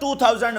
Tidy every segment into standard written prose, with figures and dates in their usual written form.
2000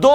2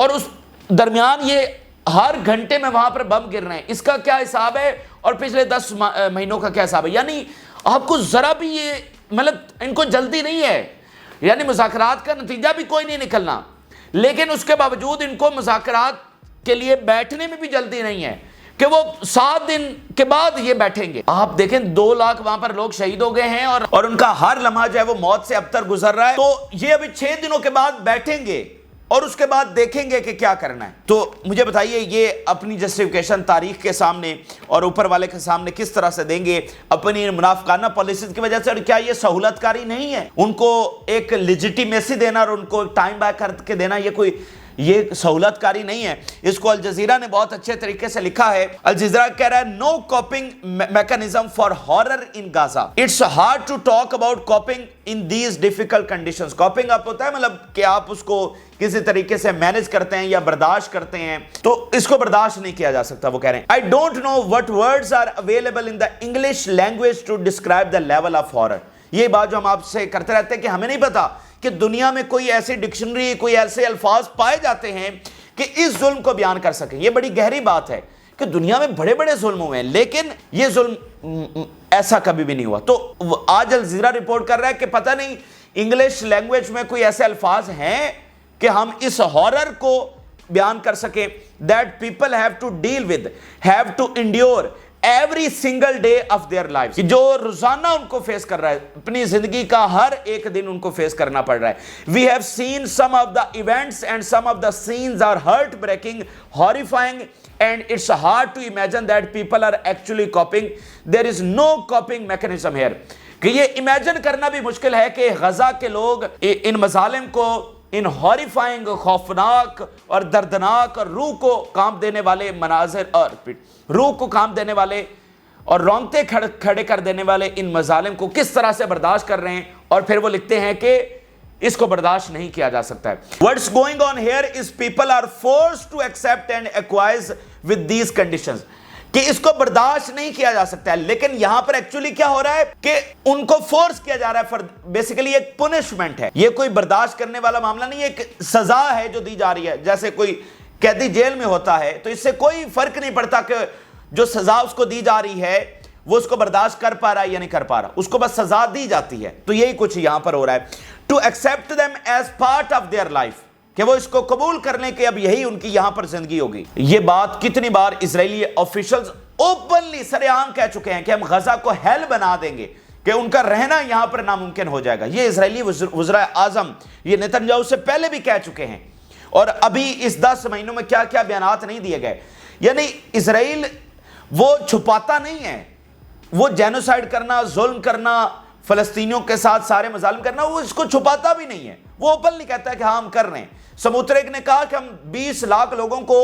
اور اس درمیان یہ ہر گھنٹے میں وہاں پر بم گر رہے ہیں. اس کا کیا حساب ہے اور پچھلے 10 مہینوں کا کیا حساب ہے؟ یعنی آپ کو ذرا بھی یہ مطلب ان کو جلدی نہیں ہے، یعنی مذاکرات کا نتیجہ بھی کوئی نہیں نکلنا، لیکن اس کے باوجود ان کو مذاکرات کے لیے بیٹھنے میں بھی جلدی نہیں ہے کہ وہ 7 دن کے بعد یہ بیٹھیں گے. آپ دیکھیں 2 لاکھ وہاں پر لوگ شہید ہو گئے ہیں اور ان کا ہر لمحہ جو ہے وہ موت سے ابتر گزر رہا ہے. تو یہ ابھی 6 دنوں کے بعد بیٹھیں گے اور اس کے بعد دیکھیں گے کہ کیا کرنا ہے. تو مجھے بتائیے یہ اپنی جسٹیفیکیشن تاریخ کے سامنے اور اوپر والے کے سامنے کس طرح سے دیں گے اپنی منافقانہ پالیسیز کی وجہ سے؟ اور کیا یہ سہولت کاری نہیں ہے؟ ان کو ایک لیجیٹیمیسی دینا اور ان کو ٹائم بیک کر کے دینا یہ سہولت کاری نہیں ہے. اس کو الجزیرہ نے بہت اچھے طریقے سے لکھا ہے. الجزیرہ کہہ رہا ہے no coping mechanism for horror in Gaza. It's hard to talk about coping in these difficult conditions. Coping آپ ہوتا ہے مطلب کہ آپ اس کو کسی طریقے سے مینج کرتے ہیں یا برداشت کرتے ہیں، تو اس کو برداشت نہیں کیا جا سکتا. وہ کہہ رہے ہیں I don't know what words are available in the English language to describe the level of horror. یہ بات جو ہم آپ سے کرتے رہتے ہیں کہ ہمیں نہیں پتا کہ دنیا میں کوئی ایسی ڈکشنری، کوئی ایسے الفاظ پائے جاتے ہیں کہ اس ظلم کو بیان کر سکیں. یہ بڑی گہری بات ہے کہ دنیا میں بڑے بڑے ظلم ہوئے ہیں لیکن یہ ظلم ایسا کبھی بھی نہیں ہوا. تو آج الجزیرہ رپورٹ کر رہا ہے کہ پتہ نہیں انگلش لینگویج میں کوئی ایسے الفاظ ہیں کہ ہم اس ہارر کو بیان کر سکیں. that people have to deal with, have to endure every single day of their lives. جو روزانہ ان کو فیس کر رہا ہے، اپنی زندگی کا ہر ایک دن ان کو فیس کرنا پڑ رہا ہے. We have seen some of the events and some of the scenes are heart-breaking, horrifying, and it's hard to imagine that people are actually coping. There is no coping mechanism here. کہ یہ imagine کرنا بھی مشکل ہے کہ غزہ کے لوگ ان مظالم کو، ان ہاریفائنگ، خوفناک اور دردناک اور روح کو کانپ دینے والے مناظر اور روح کو کانپ دینے والے اور رونگٹے کھڑے کر دینے والے ان مظالم کو کس طرح سے برداشت کر رہے ہیں. اور پھر وہ لکھتے ہیں کہ اس کو برداشت نہیں کیا جا سکتا ہے. What's going on here is people are forced to accept and acquiesce with these conditions. کہ اس کو برداشت نہیں کیا جا سکتا ہے، لیکن یہاں پر ایکچولی کیا ہو رہا ہے کہ ان کو فورس کیا جا رہا ہے. بیسیکلی ایک پنشمنٹ ہے، یہ کوئی برداشت کرنے والا معاملہ نہیں ہے، ایک سزا ہے جو دی جا رہی ہے. جیسے کوئی قیدی جیل میں ہوتا ہے تو اس سے کوئی فرق نہیں پڑتا کہ جو سزا اس کو دی جا رہی ہے وہ اس کو برداشت کر پا رہا ہے یا نہیں کر پا رہا، اس کو بس سزا دی جاتی ہے. تو یہی کچھ یہاں پر ہو رہا ہے. To accept them as part of their life، کہ وہ اس کو قبول کرنے کے اب یہی ان کی یہاں پر زندگی ہوگی. یہ بات کتنی بار اسرائیلی آفیشلز اوپنلی سر عام کہہ چکے ہیں کہ ہم غزہ کو ہیل بنا دیں گے، کہ ان کا رہنا یہاں پر ناممکن ہو جائے گا. یہ اسرائیلی وزراء اعظم یہ نتنیاہو سے پہلے بھی کہہ چکے ہیں، اور ابھی اس 10 مہینوں میں کیا کیا بیانات نہیں دیے گئے. یعنی اسرائیل وہ چھپاتا نہیں ہے، وہ جینوسائیڈ کرنا، ظلم کرنا، فلسطینیوں کے ساتھ سارے مظالم کرنا، وہ اس کو چھپاتا بھی نہیں ہے. وہ اوپنلی کہتا ہے کہ ہاں ہم کر رہے ہیں. سموتریک نے کہا کہ ہم 20 لاکھ لوگوں کو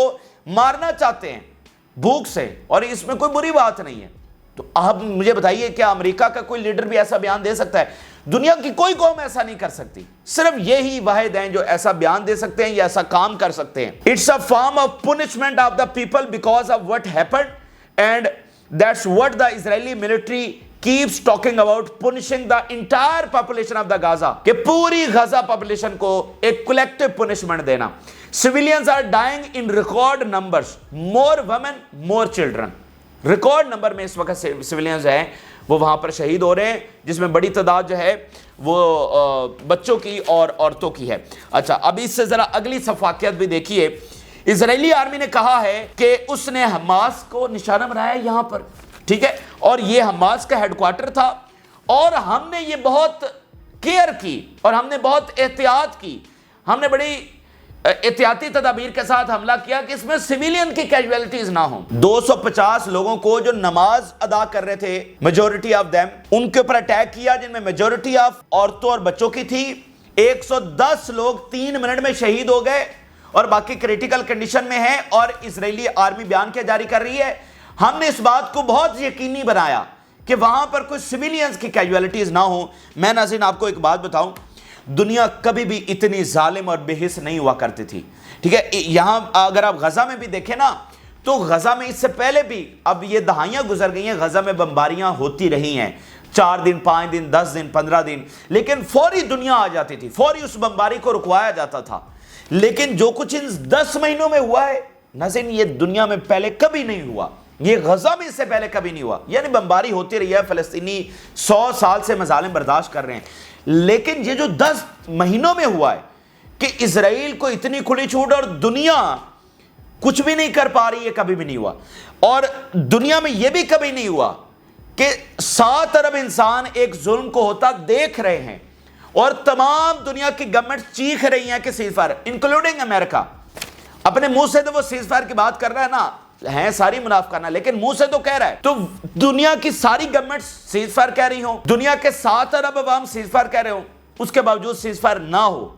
مارنا چاہتے ہیں بھوک سے، اور اس میں کوئی بری بات نہیں ہے. تو آپ مجھے بتائیے کیا امریکہ کا کوئی لیڈر بھی ایسا بیان دے سکتا ہے؟ دنیا کی کوئی قوم ایسا نہیں کر سکتی، صرف یہی واحد ہیں جو ایسا بیان دے سکتے ہیں یا ایسا کام کر سکتے ہیں. It's a form of punishment of the people because of what happened and that's what the Israeli military keeps talking about punishing the entire population of the Gaza. کہ پوری غزہ پاپولیشن کو ایک collective punishment دینا. Civilians are dying in record numbers. More women, more children. Record number میں اس وقت civilians ہیں وہ وہاں پر شہید ہو رہے ہیں، جس میں بڑی تعداد جو ہے وہ بچوں کی اور عورتوں کی ہے. اچھا اب اس سے ذرا اگلی صفاقیت بھی دیکھیے. اسرائیلی آرمی نے کہا ہے کہ اس نے حماس کو نشانہ بنایا یہاں پر، ٹھیک ہے، اور یہ حماس کا ہیڈ کوارٹر تھا، اور ہم نے یہ بہت کیئر کی اور ہم نے بہت احتیاط کی، ہم نے بڑی احتیاطی تدابیر کے ساتھ حملہ کیا کہ اس میں سویلین کی کیجویلٹیز نہ ہوں. 250 لوگوں کو جو نماز ادا کر رہے تھے، میجورٹی آف دیم، ان کے اوپر اٹیک کیا، جن میں میجورٹی آف عورتوں اور بچوں کی تھی. 110 لوگ 3 منٹ میں شہید ہو گئے اور باقی کریٹیکل کنڈیشن میں ہیں، اور اسرائیلی آرمی بیان کیا جاری کر رہی ہے. ہم نے اس بات کو بہت یقینی بنایا کہ وہاں پر کوئی سویلینز کی کیجویلٹیز نہ ہوں. میں ناظرین آپ کو ایک بات بتاؤں، دنیا کبھی بھی اتنی ظالم اور بے حس نہیں ہوا کرتی تھی، ٹھیک ہے. یہاں اگر آپ غزہ میں بھی دیکھیں نا، تو غزہ میں اس سے پہلے بھی، اب یہ دہائیاں گزر گئی ہیں، غزہ میں بمباریاں ہوتی رہی ہیں، 4 دن 5 دن 10 دن 15 دن، لیکن فوری دنیا آ جاتی تھی، فوری اس بمباری کو رکوایا جاتا تھا. لیکن جو کچھ ان 10 مہینوں میں ہوا ہے ناظرین، یہ دنیا میں پہلے کبھی نہیں ہوا، یہ غزہ میں اس سے پہلے کبھی نہیں ہوا. یعنی بمباری ہوتی رہی ہے، فلسطینی 100 سال سے مظالم برداشت کر رہے ہیں، لیکن یہ جو 10 مہینوں میں ہوا ہے کہ اسرائیل کو اتنی کھلی چھوٹ اور دنیا کچھ بھی نہیں کر پا رہی، یہ کبھی بھی نہیں ہوا. اور دنیا میں یہ بھی کبھی نہیں ہوا کہ 7 ارب انسان ایک ظلم کو ہوتا دیکھ رہے ہیں اور تمام دنیا کی گورنمنٹ چیخ رہی ہیں کہ سیز فائر، انکلوڈنگ امریکہ. اپنے منہ سے تو وہ سیز فائر کی بات کر رہا ہے نا، ہیں ساری منافقانہ، لیکن منہ سے تو کہہ رہا ہے. تو دنیا کی ساری گورنمنٹ سیز فائر کہہ رہی ہوں، دنیا کے 7 ارب عوام سیز فائر کہہ رہے ہوں، اس کے باوجود سیز فائر نہ ہو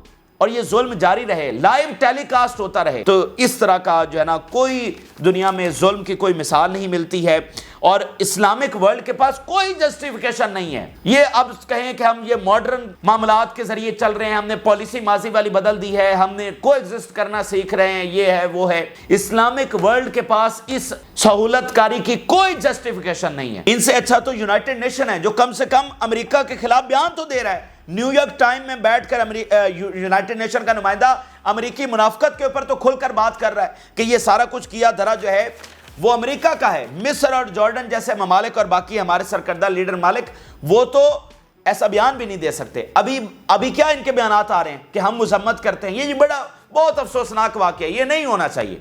اور یہ ظلم جاری رہے، لائیو ٹیلی کاسٹ ہوتا رہے. تو اس طرح کا جو ہے نا کوئی دنیا میں ظلم کی کوئی مثال نہیں ملتی ہے، اور اسلامک ورلڈ کے پاس کوئی جسٹیفیکیشن نہیں ہے. یہ اب کہیں کہ ہم یہ ماڈرن معاملات کے ذریعے چل رہے ہیں، ہم نے پالیسی ماضی والی بدل دی ہے، ہم نے کو ایگزسٹ کرنا سیکھ رہے ہیں، یہ ہے وہ ہے. اسلامک ورلڈ کے پاس اس سہولت کاری کی کوئی جسٹیفیکیشن نہیں ہے. ان سے اچھا تو یونائٹڈ نیشن ہے جو کم سے کم امریکہ کے خلاف بیان تو دے رہا ہے. نیو یارک ٹائم میں بیٹھ کر یونائٹڈ نیشن کا نمائندہ امریکی منافقت کے اوپر تو کھل کر بات کر رہا ہے کہ یہ سارا کچھ کیا دھرا جو ہے وہ امریکہ کا ہے. مصر اور جارڈن جیسے ممالک اور باقی ہمارے سرکردہ لیڈر ممالک وہ تو ایسا بیان بھی نہیں دے سکتے. ابھی کیا ان کے بیانات آ رہے ہیں کہ ہم مذمت کرتے ہیں. یہ بڑا بہت افسوسناک واقعہ ہے، یہ نہیں ہونا چاہیے.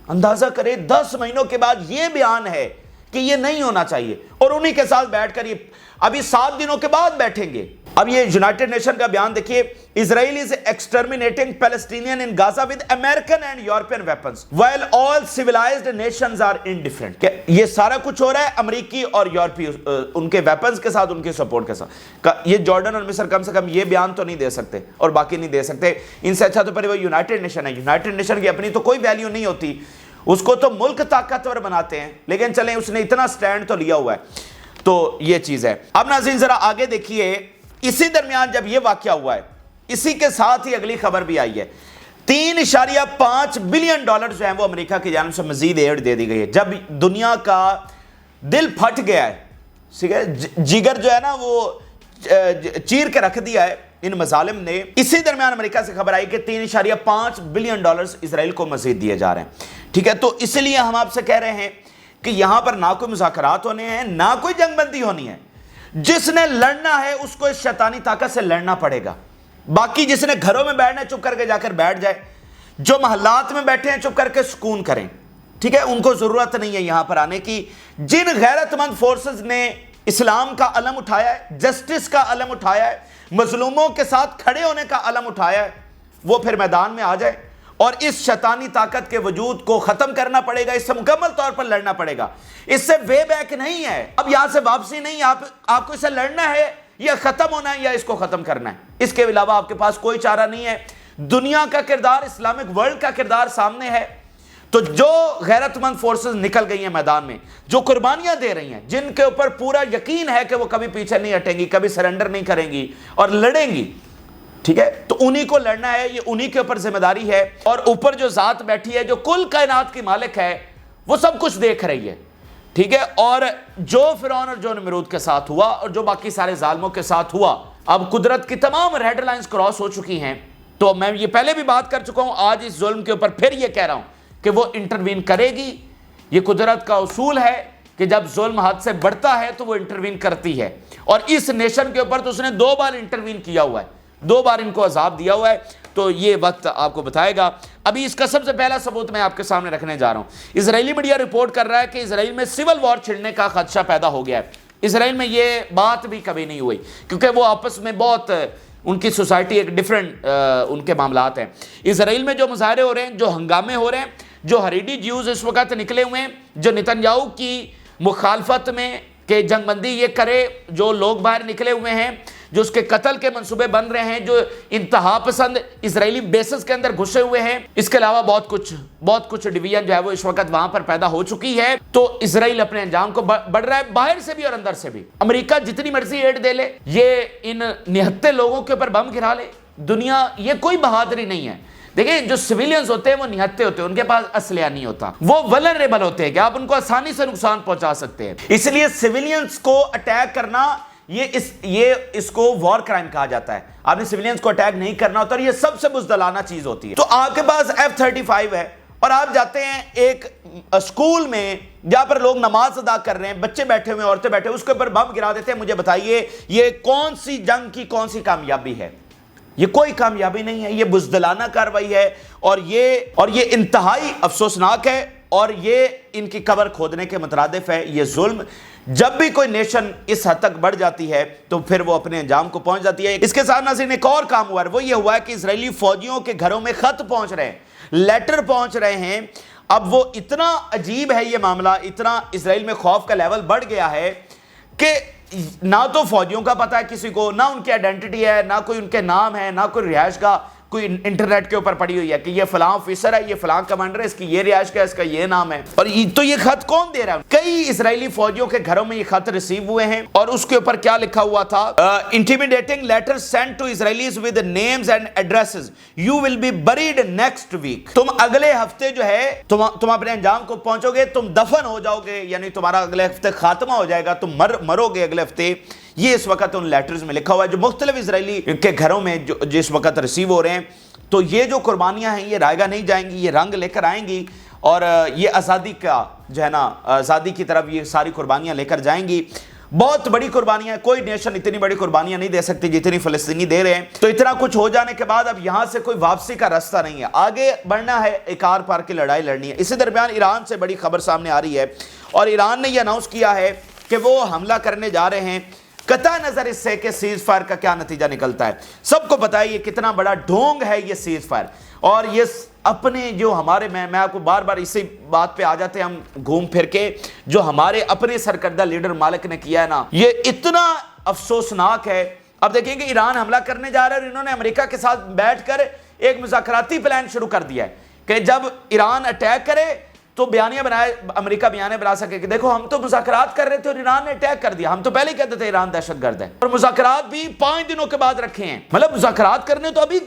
اندازہ کرے 10 مہینوں کے بعد یہ بیان ہے کہ یہ نہیں ہونا چاہیے، اور انہی کے ساتھ بیٹھ کر یہ ابھی 7 دنوں کے بعد بیٹھیں گے. اب یہ یونائٹڈ نیشن کا بیان دیکھیے، اسرائیل is exterminating Palestinians in Gaza with American and European weapons while all civilized nations are indifferent. کہ یہ سارا کچھ ہو رہا ہے امریکی اور یورپی ان کے ویپنز کے ساتھ، ان کے سپورٹ کے ساتھ. یہ جارڈن اور مصر کم سے کم یہ بیان تو نہیں دے سکتے اور باقی نہیں دے سکتے. ان سے اچھا تو پہلے وہ یونائٹڈ نیشن ہے. یونائٹڈ نیشن کی اپنی تو کوئی ویلیو نہیں ہوتی، اس کو تو ملک طاقتور بناتے ہیں، لیکن چلیں اس نے اتنا سٹینڈ تو لیا ہوا ہے. تو یہ چیز ہے. اب ناظرین ذرا آگے دیکھیے، اسی درمیان جب یہ واقعہ ہوا ہے اسی کے ساتھ ہی اگلی خبر بھی آئی ہے. $3.5 بلین جو ہیں وہ امریکہ کی جانب سے مزید ایڈ دے دی گئی ہے. جب دنیا کا دل پھٹ گیا ہے، جگر جو ہے نا وہ چیر کے رکھ دیا ہے ان مظالم نے، اسی درمیان امریکہ سے خبر آئی کہ $3.5 بلین اسرائیل کو مزید دیے جا رہے ہیں. ٹھیک ہے، تو اس لیے ہم آپ سے کہہ رہے ہیں کہ یہاں پر نہ کوئی مذاکرات ہونے ہیں، نہ کوئی جنگ بندی ہونی ہے. جس نے لڑنا ہے اس کو اس شیطانی طاقت سے لڑنا پڑے گا. باقی جس نے گھروں میں بیٹھنا ہے چپ کر کے جا کر بیٹھ جائے، جو محلات میں بیٹھے ہیں چپ کر کے سکون کریں. ٹھیک ہے، ان کو ضرورت نہیں ہے یہاں پر آنے کی. جن غیرت مند فورسز نے اسلام کا علم اٹھایا ہے، جسٹس کا علم اٹھایا ہے، مظلوموں کے ساتھ کھڑے ہونے کا علم اٹھایا ہے، وہ پھر میدان میں آ جائے اور اس شیطانی طاقت کے وجود کو ختم کرنا پڑے گا. اس سے مکمل طور پر لڑنا پڑے گا. اس سے وے بیک نہیں ہے، اب یہاں سے واپسی نہیں. آپ کو اس سے لڑنا ہے یا ختم ہونا ہے یا اس کو ختم کرنا ہے. اس کے علاوہ آپ کے پاس کوئی چارہ نہیں ہے. دنیا کا کردار، اسلامک ورلڈ کا کردار سامنے ہے. تو جو غیرت مند فورسز نکل گئی ہیں میدان میں، جو قربانیاں دے رہی ہیں، جن کے اوپر پورا یقین ہے کہ وہ کبھی پیچھے نہیں ہٹیں گی، کبھی سرنڈر نہیں کریں گی اور لڑیں گی. ٹھیک ہے، تو انہی کو لڑنا ہے، یہ انہی کے اوپر ذمہ داری ہے. اور اوپر جو ذات بیٹھی ہے، جو کل کائنات کی مالک ہے، وہ سب کچھ دیکھ رہی ہے. ٹھیک ہے، اور جو فرعون اور جو نمرود کے ساتھ ہوا اور جو باقی سارے ظالموں کے ساتھ ہوا، اب قدرت کی تمام ریڈ لائنز کراس ہو چکی ہیں. تو میں یہ پہلے بھی بات کر چکا ہوں، آج اس ظلم کے اوپر پھر یہ کہہ رہا ہوں کہ وہ انٹروین کرے گی. یہ قدرت کا اصول ہے کہ جب ظلم حد سے بڑھتا ہے تو وہ انٹروین کرتی ہے. اور اس نیشن کے اوپر تو اس نے 2 بار انٹروین کیا ہوا ہے، 2 بار ان کو عذاب دیا ہوا ہے. تو یہ وقت آپ کو بتائے گا. ابھی اس کا سب سے پہلا ثبوت میں آپ کے سامنے رکھنے جا رہا ہوں. اسرائیلی میڈیا رپورٹ کر رہا ہے کہ اسرائیل میں سول وار چھڑنے کا خدشہ پیدا ہو گیا ہے. اسرائیل میں یہ بات بھی کبھی نہیں ہوئی کیونکہ وہ آپس میں بہت، ان کی سوسائٹی ایک ڈیفرنٹ ان کے معاملات ہیں. اسرائیل میں جو مظاہرے ہو رہے ہیں، جو ہنگامے ہو رہے ہیں، جو ہریڈی جیوز اس وقت نکلے ہوئے ہیں، جو نتنیاہو کی مخالفت میں کہ جنگ بندی یہ کرے، جو لوگ باہر نکلے ہوئے ہیں، جو اس کے قتل کے منصوبے بن رہے ہیں، جو انتہا پسند اسرائیلی بیسز کے اندر گھسے ہوئے ہیں. اس کے علاوہ بہت کچھ ڈویژن جو ہے وہ اس وقت وہاں پر پیدا ہو چکی ہے. تو اسرائیل اپنے انجام کو بڑھ رہا ہے، باہر سے بھی اور اندر سے بھی. امریکہ جتنی مرضی ایڈ دے لے، یہ ان نہتے لوگوں کے اوپر بم گرا لے، دنیا، یہ کوئی بہادری نہیں ہے. دیکھیں، جو سویلینز ہوتے ہیں وہ نہتے ہوتے ہیں، ان کے پاس اسلحہ نہیں ہوتا، وہ ولنریبل ہوتے ہیں کہ آپ ان کو آسانی سے نقصان پہنچا سکتے ہیں. اس لیے سویلینز کو اٹیک کرنا یہ اس کو وار کرائم کہا جاتا ہے. آپ نے سویلینز کو اٹیک نہیں کرنا ہوتا اور یہ سب سے بزدلانہ چیز ہوتی ہے. تو آپ کے پاس F-35 ہے اور آپ جاتے ہیں ایک اسکول میں جہاں پر لوگ نماز ادا کر رہے ہیں, بچے بیٹھے ہوئے, عورتیں بیٹھے ہوئے, اس کے اوپر بم گرا دیتے ہیں. مجھے بتائیے یہ کون سی جنگ کی کون سی کامیابی ہے؟ یہ کوئی کامیابی نہیں ہے. یہ بزدلانہ کارروائی ہے اور یہ انتہائی افسوسناک ہے اور یہ ان کی قبر کھودنے کے مترادف ہے. یہ ظلم جب بھی کوئی نیشن اس حد تک بڑھ جاتی ہے تو پھر وہ اپنے انجام کو پہنچ جاتی ہے. اس کے ساتھ ناظرین ایک اور کام ہوا ہے, وہ یہ ہوا ہے کہ اسرائیلی فوجیوں کے گھروں میں خط پہنچ رہے ہیں, لیٹر پہنچ رہے ہیں. اب وہ اتنا عجیب ہے یہ معاملہ, اتنا اسرائیل میں خوف کا لیول بڑھ گیا ہے کہ نہ تو فوجیوں کا پتہ ہے کسی کو, نہ ان کی آئیڈینٹی ہے, نہ کوئی ان کے نام ہے, نہ کوئی رہائش گاہ کوئی انٹرنیٹ کے اوپر پڑی ہوئی ہے کہ یہ فلاں آفیسر ہے, یہ فلاں کمانڈر ہے, اس کی یہ رہائش گاہ, اس کا یہ نام ہے. اور تو یہ خط کون دے رہا ہے؟ کئی اسرائیلی فوجیوں کے گھروں میں یہ خط ریسیو ہوئے ہیں اور اس کے اوپر کیا لکھا ہوا تھا؟ Intimidating letter sent to Israelis with names and addresses, you will be buried next week. تم اگلے ہفتے جو ہے تم اپنے انجام کو پہنچو گے, تم دفن ہو جاؤ گے, یعنی تمہارا اگلے ہفتے خاتمہ ہو جائے گا, تم مرو گے اگلے ہفتے. یہ اس وقت ان لیٹرز میں لکھا ہوا ہے جو مختلف اسرائیلی کے گھروں میں جس وقت ریسیو ہو رہے ہیں. تو یہ جو قربانیاں ہیں یہ رائگاں نہیں جائیں گی, یہ رنگ لے کر آئیں گی اور یہ آزادی کا جو ہے نا, آزادی کی طرف یہ ساری قربانیاں لے کر جائیں گی. بہت بڑی قربانیاں ہیں, کوئی نیشن اتنی بڑی قربانیاں نہیں دے سکتی جتنی فلسطینی دے رہے ہیں. تو اتنا کچھ ہو جانے کے بعد اب یہاں سے کوئی واپسی کا راستہ نہیں ہے, آگے بڑھنا ہے, ایک آر پار کی لڑائی لڑنی ہے. اسی درمیان ایران سے بڑی خبر سامنے آ رہی ہے اور ایران نے یہ اناؤنس کیا ہے کہ وہ حملہ کرنے جا رہے ہیں. قطع نظر اس سے کہ سیز فائر کا کیا نتیجہ نکلتا ہے, سب کو پتا ہے یہ کتنا بڑا ڈھونگ ہے یہ سیز فائر. اور یہ اپنے جو ہمارے میں آپ کو بار بار اسی بات پہ آ جاتے ہیں ہم گھوم پھر کے, جو ہمارے اپنے سرکردہ لیڈر مالک نے کیا ہے نا, یہ اتنا افسوسناک ہے. اب دیکھیں کہ ایران حملہ کرنے جا رہا ہے اور انہوں نے امریکہ کے ساتھ بیٹھ کر ایک مذاکراتی پلان شروع کر دیا ہے کہ جب ایران اٹیک کرے تو بیانیہ بنائے, امریکہ بیانیہ بنا سکے کہ دیکھو ہم تو مذاکرات کر رہے تھے اور ایران نے اٹیک کر دیا, ہم تو پہلے ہی کہتے تھے ایران دہشت گرد ہے. اور مذاکرات بھی 5 دنوں کے بعد رکھے ہیں, مطلب مذاکرات کرنے تو ابھی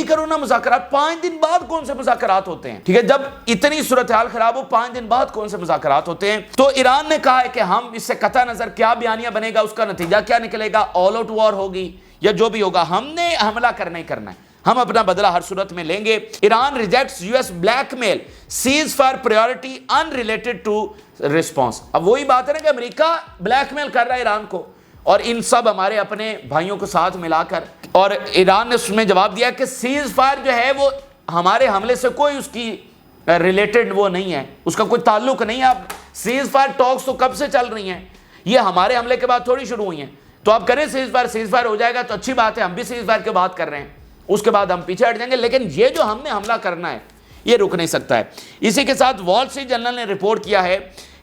کرو نا مذاکرات. 5 دن بعد کون سے مذاکرات ہوتے ہیں؟ ٹھیک ہے, جب اتنی صورتحال خراب ہو 5 دن بعد کون سے مذاکرات ہوتے ہیں؟ تو ایران نے کہا ہے کہ ہم اس سے قطع نظر کیا بیانیہ بنے گا, اس کا نتیجہ کیا نکلے گا, آل آؤٹ وار ہوگی یا جو بھی ہوگا, ہم نے حملہ کرنا ہی کرنا ہے, ہم اپنا بدلہ ہر صورت میں لیں گے. Iran rejects US blackmail, ceasefire priority in related to response. اب وہی بات ہے نا کہ امریکہ بلیک میل کر رہا ہے ایران کو اور ان سب ہمارے اپنے بھائیوں کو ساتھ ملا کر, اور ایران نے اس میں جواب دیا کہ سیز فائر جو ہے وہ ہمارے حملے سے کوئی اس کی ریلیٹڈ وہ نہیں ہے, اس کا کوئی تعلق نہیں ہے. اب سیز فائر ٹاکس تو کب سے چل رہی ہیں, یہ ہمارے حملے کے بعد تھوڑی شروع ہوئی ہیں. تو آپ کریں سیز فائر ہو جائے گا تو اچھی بات ہے, ہم بھی سیز فائر کی بات کر رہے ہیں, اس کے بعد ہم پیچھے ہٹ جائیں گے. لیکن یہ جو ہم نے حملہ کرنا ہے یہ رک نہیں سکتا ہے. اسی کے ساتھ وال اسٹریٹ جرنل نے رپورٹ کیا ہے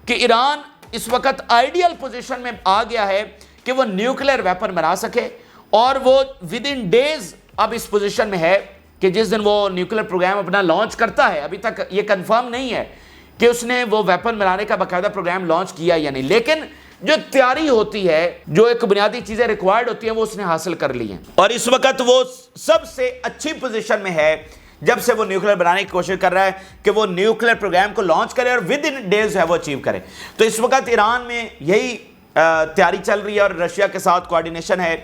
کہ ایران اس وقت آئیڈیل پوزیشن میں آ گیا ہے کہ وہ نیوکلیر ویپن بنا سکے, اور وہ ود ان ڈیز اب اس پوزیشن میں ہے کہ جس دن وہ نیوکلیر پروگرام اپنا لانچ کرتا ہے, ابھی تک یہ کنفرم نہیں ہے کہ اس نے وہ ویپن بنانے کا باقاعدہ پروگرام لانچ کیا یا نہیں, لیکن جو تیاری ہوتی ہے, جو ایک بنیادی چیزیں ریکوائرڈ ہوتی ہیں وہ اس نے حاصل کر لی ہیں. اور اس وقت وہ سب سے اچھی پوزیشن میں ہے جب سے وہ نیوکلیر بنانے کی کوشش کر رہا ہے کہ وہ نیوکلیر پروگرام کو لانچ کرے اور ود ان ڈیز ہے وہ اچیو کرے. تو اس وقت ایران میں یہی تیاری چل رہی ہے اور رشیا کے ساتھ کوارڈینیشن ہے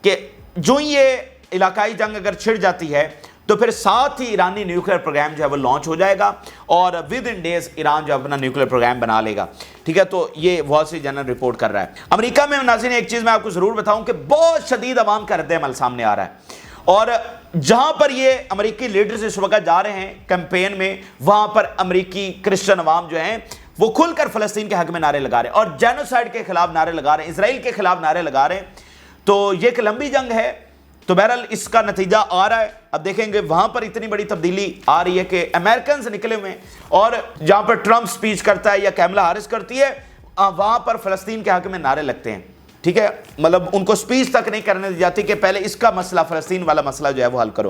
کہ جو یہ علاقائی جنگ اگر چھڑ جاتی ہے تو پھر ساتھ ہی ایرانی نیوکلیر پروگرام جو ہے وہ لانچ ہو جائے گا اور ود ان ڈیز ایران جو اپنا نیوکلیر پروگرام بنا لے گا. ٹھیک ہے, تو یہ وال اسٹریٹ جرنل رپورٹ کر رہا ہے. امریکہ میں ناظرین ایک چیز میں آپ کو ضرور بتاؤں کہ بہت شدید عوام کا رد عمل سامنے آ رہا ہے, اور جہاں پر یہ امریکی لیڈرز اس وقت جا رہے ہیں کیمپین میں, وہاں پر امریکی کرسچن عوام جو ہیں وہ کھل کر فلسطین کے حق میں نعرے لگا رہے ہیں اور جینوسائیڈ کے خلاف نعرے لگا رہے ہیں, اسرائیل کے خلاف نعرے لگا رہے ہیں. تو یہ ایک لمبی جنگ ہے, تو بہرحال اس کا نتیجہ آ رہا ہے. اب دیکھیں گے وہاں پر اتنی بڑی تبدیلی آ رہی ہے کہ امریکنز نکلے ہوئے ہیں, اور جہاں پر ٹرمپ سپیچ کرتا ہے یا کیملا ہیرس کرتی ہے وہاں پر فلسطین کے حق میں نعرے لگتے ہیں. ٹھیک ہے, مطلب ان کو سپیچ تک نہیں کرنے دی جاتی کہ پہلے اس کا مسئلہ, فلسطین والا مسئلہ جو ہے وہ حل کرو.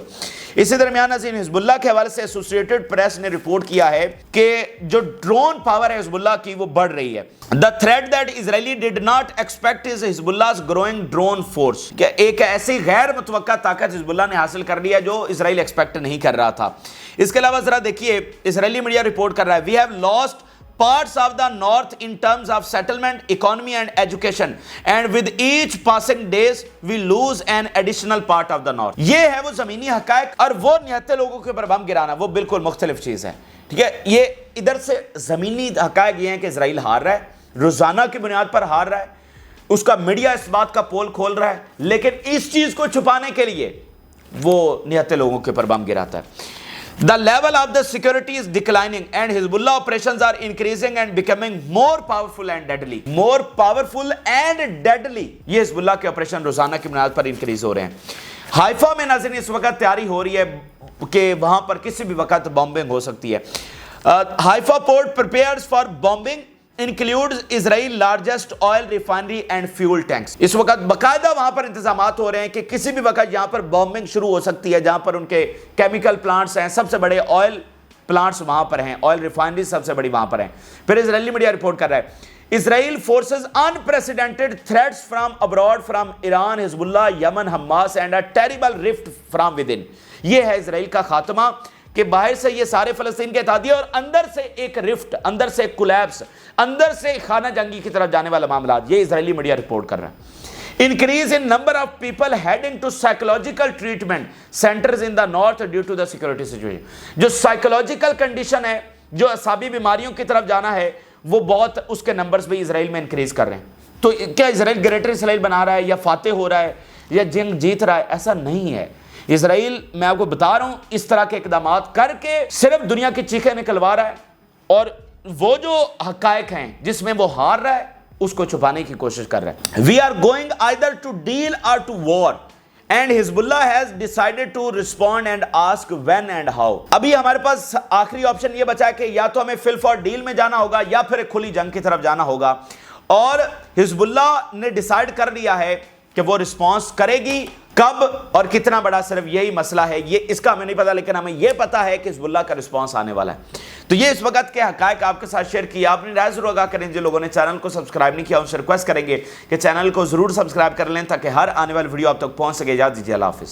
اسی درمیان حزب اللہ کے حوالے سے ایسوسیٹڈ پریس نے رپورٹ کیا ہے کہ جو ڈرون پاور ہے حزب اللہ کی وہ بڑھ رہی ہے. The threat that Israeli did not expect is حزب Allah's growing drone force. کہ ایک ایسی غیر متوقع طاقت حزب اللہ نے حاصل کر لیا جو اسرائیل ایکسپیکٹ نہیں کر رہا تھا. اس کے علاوہ ذرا دیکھیے اسرائیلی میڈیا رپورٹ کر رہا ہے We have lost parts of the north in terms of settlement, economy and education, and with each passing days we lose an additional part of the north. یہ ہے وہ زمینی حقائق، اور وہ نہتے لوگوں کے اوپر بم گرانا وہ بالکل مختلف چیز ہے. ٹھیک ہے، یہ ادھر سے زمینی حقائق یہ ہیں کہ اسرائیل ہار رہا ہے، روزانہ کی بنیاد پر ہار رہا ہے، اس کا میڈیا اس بات کا پول کھول رہا ہے، لیکن اس چیز کو چھپانے کے لیے وہ نہتے لوگوں کے اوپر بم گراتا ہے. The level of the security is declining and Hezbollah operations are increasing and becoming more powerful and deadly. More powerful and deadly. یہ حزب کے آپریشن روزانہ کی بنیاد پر انکریز ہو رہے ہیں. ہائفا میں ناظرین اس وقت تیاری ہو رہی ہے کہ وہاں پر کسی بھی وقت بامبنگ ہو سکتی ہے. ہائفا port prepares for bombing includes Israel largest oil refinery and fuel tanks. اس وقت باقاعدہ وہاں پر انتظامات ہو رہے ہیں کہ کسی بھی وقت یہاں پر بامبنگ شروع ہو سکتی ہے، جہاں پر ان کے کیمیکل پلانٹس ہیں، سب سے بڑے آئل پلانٹس وہاں پر ہیں، آئل ریفائنری سب سے بڑی وہاں پر ہیں. پھر اسرائیلی میڈیا رپورٹ کر رہا ہے Israel forces unprecedented threats from abroad from Iran, Hezbollah, Yemen, Hamas and a terrible rift from within. یہ ہے اسرائیل کا خاتمہ کہ باہر سے یہ سارے فلسطین کے اتحادیہ اور اندر سے ایک رفٹ، اندر سے ایک کولیپس، اندر سے خانہ جنگی کی طرف جانے والا معاملات. یہ اسرائیلی میڈیا رپورٹ کر رہا ہے. Increase in number of people heading to psychological treatment centers in the north due to the security situation. جو سائیکولوجیکل کنڈیشن ہے، جو اعصابی بیماریوں کی طرف جانا ہے، وہ بہت اس کے نمبرز بھی اسرائیل میں انکریز کر رہے ہیں. تو کیا اسرائیل گریٹر اسرائیل بنا رہا ہے یا فاتح ہو رہا ہے یا جنگ جیت رہا ہے؟ ایسا نہیں ہے. اسرائیل، میں آپ کو بتا رہا ہوں، اس طرح کے اقدامات کر کے صرف دنیا کی چیخیں نکلوا رہا ہے، اور وہ جو حقائق ہیں جس میں وہ ہار رہا ہے اس کو چھپانے کی کوشش کر رہا ہے. We are going either to deal or to war and Hezbollah has decided to respond and ask when and how. ابھی ہمارے پاس آخری آپشن یہ بچا ہے کہ یا تو ہمیں فل فار ڈیل میں جانا ہوگا یا پھر ایک کھلی جنگ کی طرف جانا ہوگا، اور حزب اللہ نے ڈیسائیڈ کر لیا ہے کہ وہ رسپانس کرے گی. کب اور کتنا بڑا صرف یہی مسئلہ ہے، یہ اس کا ہمیں نہیں پتا، لیکن ہمیں یہ پتا ہے کہ حزب اللہ کا رسپانس آنے والا ہے. تو یہ اس وقت کے حقائق آپ کے ساتھ شیئر کیا. آپ نے رائے ضرور آگاہ کریں. جو لوگوں نے چینل کو سبسکرائب نہیں کیا ان سے ریکویسٹ کریں گے کہ چینل کو ضرور سبسکرائب کر لیں تاکہ ہر آنے والی ویڈیو آپ تک پہنچ سکے. اجازت دیجیے، اللہ حافظ.